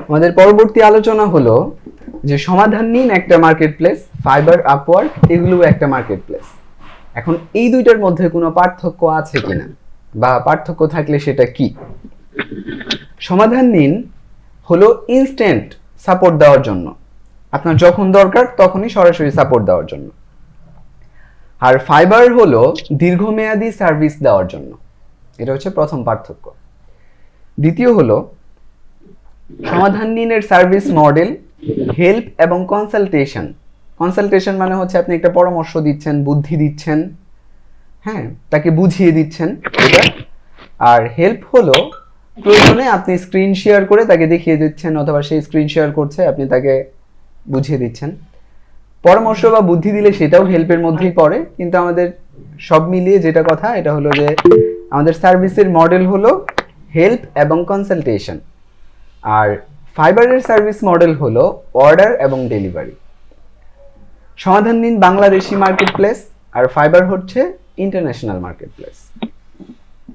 আমাদের পরবর্তী আলোচনা হলো যে সমাধান নিন একটা মার্কেট প্লেস, ফাইবার, আপওয়ার্ক এগুলো একটা মার্কেট প্লেস। এখন এই দুইটার মধ্যে কোনো পার্থক্য আছে কিনা বা পার্থক্য থাকলে সেটা কি? সমাধান নিন হলো ইনস্ট্যান্ট সাপোর্ট দেওয়ার জন্য, আপনার যখন দরকার তখনই সরাসরি সাপোর্ট দেওয়ার জন্য। আর ফাইবার হলো দীর্ঘমেয়াদী সার্ভিস দেওয়ার জন্য। এটা হচ্ছে প্রথম পার্থক্য। দ্বিতীয় হলো সমাধান নিনের সার্ভিস মডেল হেল্প এবং কনসালটেশন। কনসালটেশন মানে হচ্ছে আপনি একটা পরামর্শ দিচ্ছেন, বুদ্ধি দিচ্ছেন, হ্যাঁ, তাকে বুঝিয়ে দিচ্ছেন এটা। আর হেল্প হলো প্রয়োজনে আপনি স্ক্রিন শেয়ার করে তাকে দেখিয়ে দিচ্ছেন, অথবা সেই স্ক্রিন শেয়ার করছে আপনি তাকে বুঝিয়ে দিচ্ছেন। পরামর্শ বা বুদ্ধি দিলে সেটাও হেল্পের মধ্যেই পড়ে, কিন্তু আমাদের সব মিলিয়ে যেটা কথা এটা হলো যে আমাদের সার্ভিসের মডেল হলো হেল্প এবং কনসালটেশন। আর ফাইবারের সার্ভিস মডেল হলো অর্ডার এবং ডেলিভারি। সমাধান নিন বাংলাদেশি মার্কেট প্লেস, আর ফাইবার হচ্ছে ইন্টারন্যাশনাল মার্কেট প্লেস।